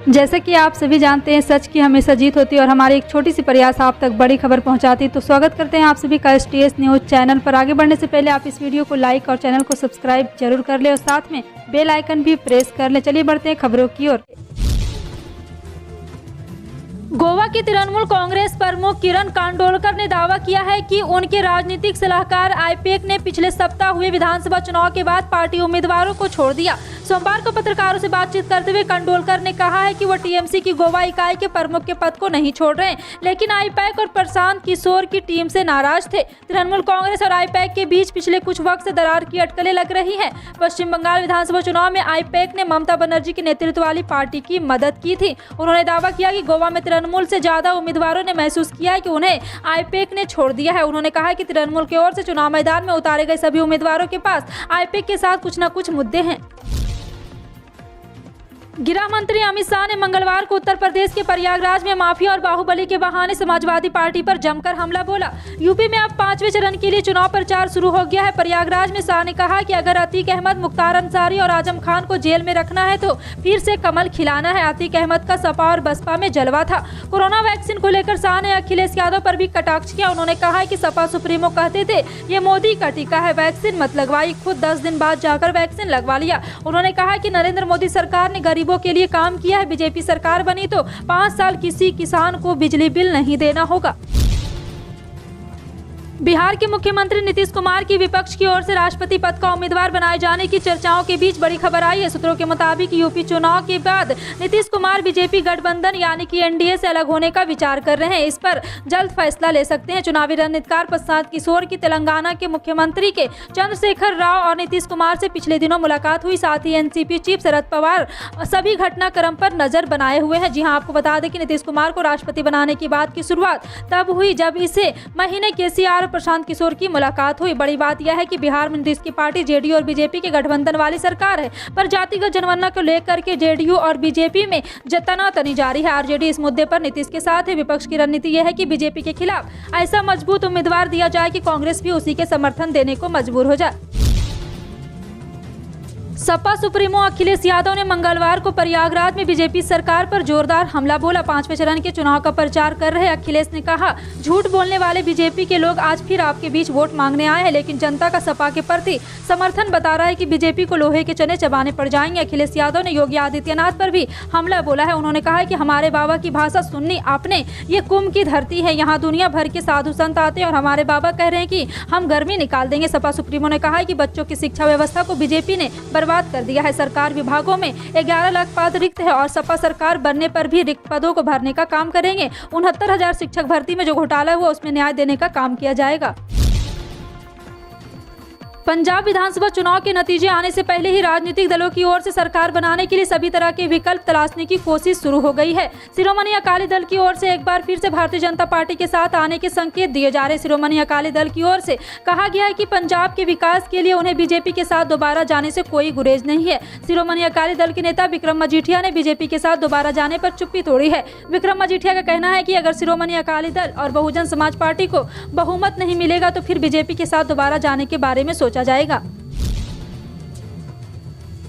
जैसे कि आप सभी जानते हैं, सच की हमेशा जीत होती है और हमारी एक छोटी सी प्रयास आप तक बड़ी खबर पहुंचाती है। तो स्वागत करते हैं आप सभी का STS न्यूज़ चैनल पर। आगे बढ़ने से पहले आप इस वीडियो को लाइक और चैनल को सब्सक्राइब जरूर कर ले और साथ में बेल आइकन भी प्रेस कर ले। चलिए बढ़ते हैं खबरों की ओर। गोवा की तृणमूल कांग्रेस प्रमुख किरण कांडोलकर ने दावा किया है कि उनके राजनीतिक सलाहकार आईपेक ने पिछले सप्ताह हुए विधानसभा चुनाव के बाद पार्टी उम्मीदवारों को छोड़ दिया। सोमवार को पत्रकारों से बातचीत करते हुए कांडोलकर ने कहा है कि वो टीएमसी की गोवा इकाई के प्रमुख के पद को नहीं छोड़ रहे हैं, लेकिन आईपैक और प्रशांत किशोर की टीम से नाराज थे। तृणमूल कांग्रेस और आईपैक के बीच पिछले कुछ वक्त से दरार की अटकलें लग रही हैं। पश्चिम बंगाल विधानसभा चुनाव में आईपैक ने ममता बनर्जी के नेतृत्व वाली पार्टी की मदद की थी। उन्होंने दावा किया कि गोवा में तृणमूल से ज्यादा उम्मीदवारों ने महसूस किया है कि उन्हें आईपैक ने छोड़ दिया है। उन्होंने कहा कि तृणमूल की ओर से चुनाव मैदान में उतारे गए सभी उम्मीदवारों के पास आईपैक के साथ कुछ न कुछ मुद्दे हैं। गृह मंत्री अमित शाह ने मंगलवार को उत्तर प्रदेश के प्रयागराज में माफिया और बाहुबली के बहाने समाजवादी पार्टी पर जमकर हमला बोला। यूपी में अब 5वें चरण के लिए चुनाव प्रचार शुरू हो गया है। प्रयागराज में शाह ने कहा कि अगर अतीक अहमद, मुख्तार अंसारी और आजम खान को जेल में रखना है तो फिर से कमल खिलाना है। अतीक अहमद का सपा और बसपा में जलवा था। कोरोना वैक्सीन को लेकर शाह ने अखिलेश यादव पर भी कटाक्ष किया। उन्होंने कहा कि सपा सुप्रीमो कहते थे ये मोदी का टीका है, वैक्सीन मत लगवाई, खुद 10 दिन बाद जाकर वैक्सीन लगवा लिया। उन्होंने कहा कि नरेंद्र मोदी सरकार ने गरीबों के लिए काम किया है। बीजेपी सरकार बनी तो 5 साल किसी किसान को बिजली बिल नहीं देना होगा। बिहार के मुख्यमंत्री नीतीश कुमार की विपक्ष की ओर से राष्ट्रपति पद का उम्मीदवार बनाए जाने की चर्चाओं के बीच बड़ी खबर आई है। सूत्रों के मुताबिक यूपी चुनाव के बाद नीतीश कुमार बीजेपी गठबंधन यानी कि एनडीए से अलग होने का विचार कर रहे हैं। इस पर जल्द फैसला ले सकते हैं। चुनावी रणनीतिकार प्रशांत किशोर की तेलंगाना के मुख्यमंत्री के चंद्रशेखर राव और नीतीश कुमार से पिछले दिनों मुलाकात हुई। साथ ही एनसीपी चीफ शरद पवार सभी घटनाक्रम पर नजर बनाए हुए हैं। जी हाँ, आपको बता दें कि नीतीश कुमार को राष्ट्रपति बनाने की बात की शुरुआत तब हुई जब इसे महीने केसीआर प्रशांत किशोर की मुलाकात हुई। बड़ी बात यह है कि बिहार में नीतीश की पार्टी जेडीयू और बीजेपी के गठबंधन वाली सरकार है, पर जातिगत जनगणना को लेकर के जेडीयू और बीजेपी में तनातनी जारी है। आरजेडी इस मुद्दे पर नीतीश के साथ है। विपक्ष की रणनीति यह है कि बीजेपी के खिलाफ ऐसा मजबूत उम्मीदवार दिया जाए कि कांग्रेस भी उसी के समर्थन देने को मजबूर हो जाए। सपा सुप्रीमो अखिलेश यादव ने मंगलवार को प्रयागराज में बीजेपी सरकार पर जोरदार हमला बोला। 5वें चरण के चुनाव का प्रचार कर रहे अखिलेश ने कहा, झूठ बोलने वाले बीजेपी के लोग आज फिर आपके बीच वोट मांगने आए हैं, लेकिन जनता का सपा के प्रति समर्थन बता रहा है कि बीजेपी को लोहे के चने चबाने पड़ जाएंगे। अखिलेश यादव ने योगी आदित्यनाथ पर भी हमला बोला है। उन्होंने कहा कि हमारे बाबा की भाषा सुननी आपने, ये कुंभ की धरती है, यहाँ दुनिया भर के साधु संत आते हैं और हमारे बाबा कह रहे हैं कि हम गर्मी निकाल देंगे। सपा सुप्रीमो ने कहा कि बच्चों की शिक्षा व्यवस्था को बीजेपी ने बर्बाद कर दिया है। सरकार विभागों में 11 लाख पद रिक्त है और सपा सरकार बनने पर भी रिक्त पदों को भरने का काम करेंगे। 69,000 शिक्षक भर्ती में जो घोटाला हुआ उसमें न्याय देने का काम किया जाएगा। पंजाब विधानसभा चुनाव के नतीजे आने से पहले ही राजनीतिक दलों की ओर से सरकार बनाने के लिए सभी तरह के विकल्प तलाशने की कोशिश शुरू हो गई है। शिरोमणि अकाली दल की ओर से एक बार फिर से भारतीय जनता पार्टी के साथ आने के संकेत दिए जा रहे। शिरोमणि अकाली दल की ओर से कहा गया है कि पंजाब के विकास के लिए उन्हें बीजेपी के साथ दोबारा जाने से कोई गुरेज नहीं है। शिरोमणि अकाली दल के नेता विक्रम मजीठिया ने बीजेपी के साथ दोबारा जाने पर चुप्पी तोड़ी है। विक्रम मजीठिया का कहना है कि अगर शिरोमणि अकाली दल और बहुजन समाज पार्टी को बहुमत नहीं मिलेगा तो फिर बीजेपी के साथ दोबारा जाने के बारे में सोचा जाएगा।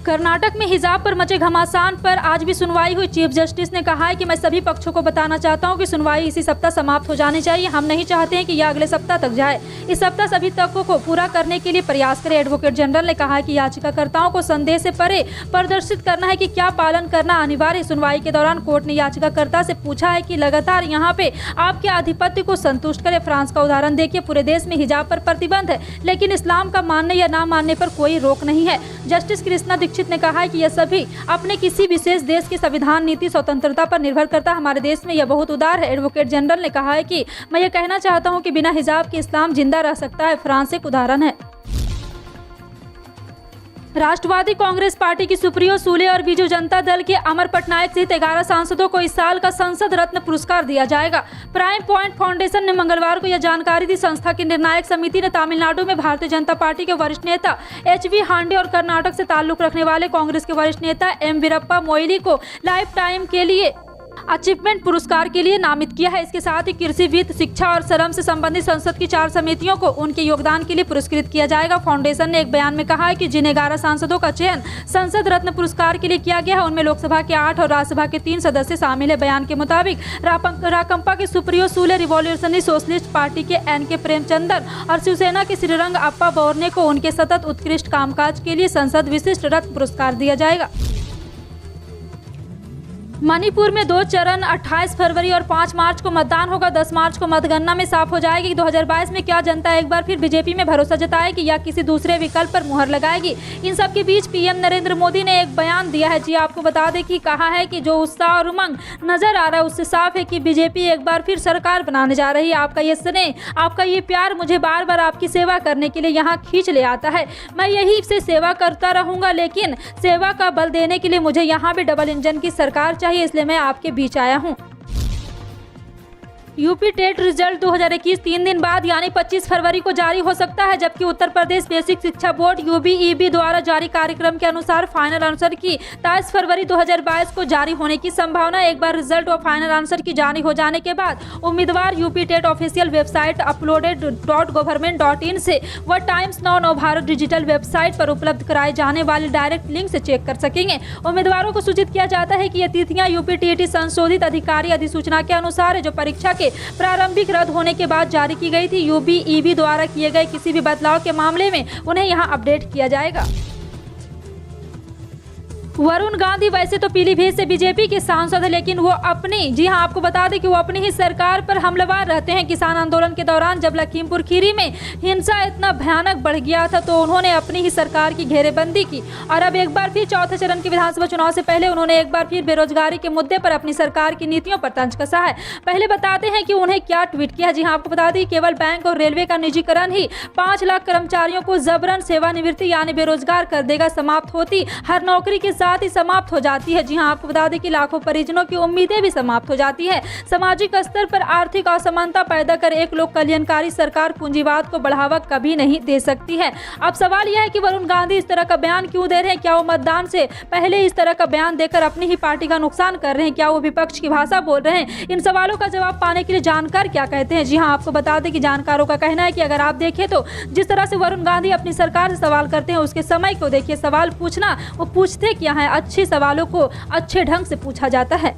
कर्नाटक में हिजाब पर मचे घमासान पर आज भी सुनवाई हुई। चीफ जस्टिस ने कहा है कि मैं सभी पक्षों को बताना चाहता हूं कि सुनवाई इसी सप्ताह समाप्त हो जानी चाहिए। हम नहीं चाहते हैं कि यह अगले सप्ताह तक जाए। इस सप्ताह सभी तर्कों को पूरा करने के लिए प्रयास करें। एडवोकेट जनरल ने कहा कि याचिकाकर्ताओं को संदेह से परे प्रदर्शित करना है कि क्या पालन करना अनिवार्य। सुनवाई के दौरान कोर्ट ने याचिकाकर्ता से पूछा है कि लगातार यहाँ पे आपके आधिपत्य को संतुष्ट करे। फ्रांस का उदाहरण देखिए, पूरे देश में हिजाब पर प्रतिबंध है, लेकिन इस्लाम का मानने या ना मानने पर कोई रोक नहीं है। जस्टिस कृष्णा ने कहा है कि यह सभी अपने किसी विशेष देश की संविधान, नीति, स्वतंत्रता पर निर्भर करता है। हमारे देश में यह बहुत उदार है। एडवोकेट जनरल ने कहा है कि मैं यह कहना चाहता हूं कि बिना हिजाब के इस्लाम जिंदा रह सकता है। फ्रांस एक उदाहरण है। राष्ट्रवादी कांग्रेस पार्टी की सुप्रियो सूले और बीजू जनता दल के अमर पटनायक सहित 11 सांसदों को इस साल का संसद रत्न पुरस्कार दिया जाएगा। प्राइम पॉइंट फाउंडेशन ने मंगलवार को यह जानकारी दी। संस्था की निर्णायक समिति ने तमिलनाडु में भारतीय जनता पार्टी के वरिष्ठ नेता HV हांडे और कर्नाटक से ताल्लुक रखने वाले कांग्रेस के वरिष्ठ नेता M वीरप्पा मोइली को लाइफ टाइम के लिए अचीवमेंट पुरस्कार के लिए नामित किया है। इसके साथ ही कृषि, वित्त, शिक्षा और श्रम से संबंधित संसद की 4 समितियों को उनके योगदान के लिए पुरस्कृत किया जाएगा। फाउंडेशन ने एक बयान में कहा है कि जिन 11 सांसदों का चयन संसद रत्न पुरस्कार के लिए किया गया है, उनमें लोकसभा के 8 और राज्यसभा के 3 सदस्य शामिल है। बयान के मुताबिक राकंपा के Supriyo Sule, revolutionary socialist party के NK प्रेमचंदर और शिवसेना के श्रीरंग अप्पा बोरने को उनके सतत उत्कृष्ट कामकाज के लिए संसद विशिष्ट रत्न पुरस्कार दिया जाएगा। मणिपुर में 2 चरण 28 फरवरी और 5 मार्च को मतदान होगा। 10 मार्च को मतगणना में साफ हो जाएगी 2022 में क्या जनता एक बार फिर बीजेपी में भरोसा जताएगी या किसी दूसरे विकल्प पर मुहर लगाएगी। इन सब के बीच पीएम नरेंद्र मोदी ने एक बयान दिया है। जी आपको बता दें कि कहा है कि जो उत्साह और उमंग नजर आ रहा है उससे साफ है कि बीजेपी एक बार फिर सरकार बनाने जा रही है। आपका ये स्नेह, आपका ये प्यार मुझे बार बार आपकी सेवा करने के लिए यहाँ खींच ले आता है। मैं यही से सेवा करता रहूंगा, लेकिन सेवा का बल देने के लिए मुझे यहाँ भी डबल इंजन की सरकार चाहिए, इसलिए मैं आपके बीच आया हूं। यूपी टेट रिजल्ट 2021 3 दिन बाद यानी 25 फरवरी को जारी हो सकता है, जबकि उत्तर प्रदेश बेसिक शिक्षा बोर्ड UBEB द्वारा जारी कार्यक्रम के अनुसार फाइनल आंसर की 23 फरवरी 2022 को जारी होने की संभावना। एक बार रिजल्ट और फाइनल आंसर की जारी हो जाने के बाद उम्मीदवार UP TET official website uploaded.government.in से व times now Navbharat digital website पर उपलब्ध कराए जाने वाले डायरेक्ट लिंक से चेक कर सकेंगे। उम्मीदवारों को सूचित किया जाता है कि ये तिथियां यूपी टीईटी संशोधित अधिकारी अधिसूचना के अनुसार है, जो परीक्षा के प्रारंभिक रद्द होने के बाद जारी की गई थी। UBEB द्वारा किए गए किसी भी बदलाव के मामले में उन्हें यहां अपडेट किया जाएगा। वरुण गांधी वैसे तो पीलीभीत से बीजेपी के सांसद है, लेकिन वो अपनी, जी हां आपको बता दें कि वो अपनी ही सरकार पर हमलावर रहते हैं। किसान आंदोलन के दौरान जब लखीमपुर खीरी में हिंसा इतना भयानक बढ़ गया था तो उन्होंने अपनी ही सरकार की घेरेबंदी की और अब एक बार फिर चौथे चरण के विधानसभा चुनाव से पहले उन्होंने एक बार फिर बेरोजगारी के मुद्दे पर अपनी सरकार की नीतियों पर तंज कसा है। पहले बताते हैं कि उन्हें क्या ट्वीट किया। जी हां आपको बता दें केवल बैंक और रेलवे का निजीकरण ही 5 लाख कर्मचारियों को जबरन सेवानिवृत्ति यानी बेरोजगार कर देगा। समाप्त होती हर नौकरी के साथ ही समाप्त हो जाती है। जी हां आपको बता दें कि लाखों परिजनों की उम्मीदें भी समाप्त हो जाती है। सामाजिक स्तर पर आर्थिक असमानता पैदा कर एक लोक कल्याणकारी सरकार पूंजीवाद को बढ़ावा कभी नहीं दे सकती है। अब सवाल यह है कि वरुण गांधी इस तरह का बयान क्यों दे रहे हैं? क्या वो मतदान से पहले इस तरह का बयान देकर अपनी ही पार्टी का नुकसान कर रहे हैं? क्या वो विपक्ष की भाषा बोल रहे हैं? इन सवालों का जवाब पाने के लिए जानकार क्या कहते हैं। जी हां आपको बता दें कि जानकारों का कहना है कि अगर आप देखें तो जिस तरह से वरुण गांधी अपनी सरकार से सवाल करते हैं उसके समय को देखिए। सवाल पूछना वो पूछते क्या है? अच्छे सवालों को अच्छे ढंग से पूछा जाता है।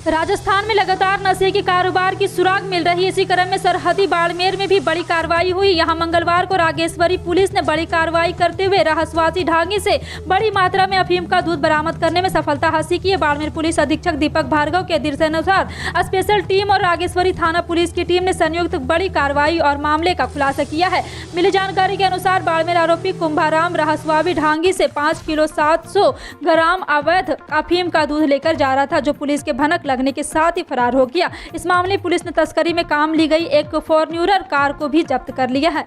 राजस्थान में लगातार नशे के कारोबार की सुराग मिल रही है। इसी क्रम में सरहदी बाड़मेर में भी बड़ी कार्रवाई हुई। यहां मंगलवार को रागेश्वरी पुलिस ने बड़ी कार्रवाई करते हुए रहस्यवासी ढांगी से बड़ी मात्रा में अफीम का दूध बरामद करने में सफलता हासिल की है। बाड़मेर पुलिस अधीक्षक दीपक भार्गव के निर्देशानुसार स्पेशल टीम और रागेश्वरी थाना पुलिस की टीम ने संयुक्त बड़ी कार्रवाई और मामले का खुलासा किया है। मिली जानकारी के अनुसार बाड़मेर आरोपी कुंभाराम रहस्यवासी ढांगी से 5 किलो 700 ग्राम अवैध अफीम का दूध लेकर जा रहा था, जो पुलिस के भनक लगने के साथ ही फरार हो गया। इस मामले में पुलिस ने तस्करी में काम ली गई एक फॉर्च्यूनर कार को भी जब्त कर लिया है।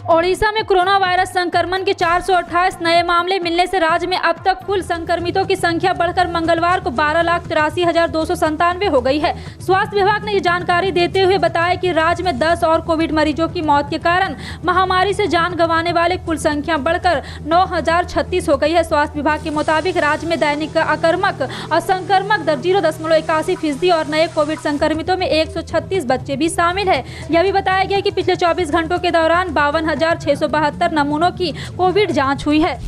ओडिशा में कोरोना वायरस संक्रमण के 428 नए मामले मिलने से राज्य में अब तक कुल संक्रमितों की संख्या बढ़कर मंगलवार को 12,83,297 हो गई है। स्वास्थ्य विभाग ने ये जानकारी देते हुए बताया कि राज्य में 10 और कोविड मरीजों की मौत के कारण महामारी से जान गंवाने वाले कुल संख्या बढ़कर 9,036 हो गई है। स्वास्थ्य विभाग के मुताबिक राज्य में दैनिक आक्रामक और संक्रमक दर 0.81% और नए कोविड संक्रमितों में 136 बच्चे भी शामिल है। यह भी बताया गया कि पिछले 24 घंटों के दौरान 52,672 नमूनों की कोविड जांच हुई है।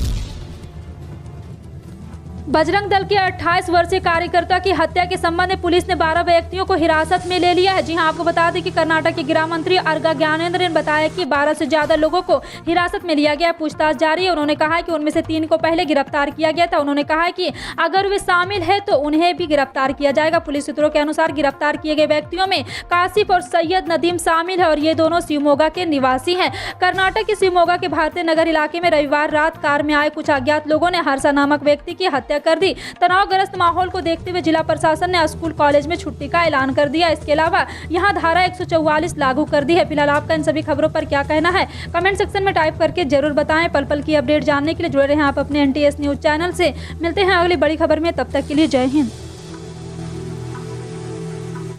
बजरंग दल के 28 वर्षीय कार्यकर्ता की हत्या के संबंध में पुलिस ने 12 व्यक्तियों को हिरासत में ले लिया है। जी हां आपको बता दें कि कर्नाटक के गृह मंत्री अर्गा ज्ञानेंद्र ने बताया कि 12 से ज्यादा लोगों को हिरासत में लिया गया। पूछताछ जारी है। उन्होंने कहा कि उनमें से 3 को पहले गिरफ्तार किया गया था। उन्होंने कहा कि अगर वे शामिल है तो उन्हें भी गिरफ्तार किया जाएगा। पुलिस सूत्रों के अनुसार गिरफ्तार किए गए व्यक्तियों में काशिफ और सैयद नदीम शामिल है और ये दोनों शिवमोगा के निवासी हैं। कर्नाटक के शिवमोगा के भारतीय नगर इलाके में रविवार रात कार में आए कुछ अज्ञात लोगों ने हर्षा नामक व्यक्ति की हत्या कर दी। तनावग्रस्त माहौल को देखते हुए जिला प्रशासन ने स्कूल कॉलेज में छुट्टी का ऐलान कर दिया। इसके अलावा यहां धारा 144 लागू कर दी है। फिलहाल आपका इन सभी खबरों पर क्या कहना है कमेंट सेक्शन में टाइप करके जरूर बताएं। पल पल की अपडेट जानने के लिए जुड़े रहें आप अपने NTS न्यूज चैनल से। मिलते हैं अगली बड़ी खबर में, तब तक के लिए जय हिंद।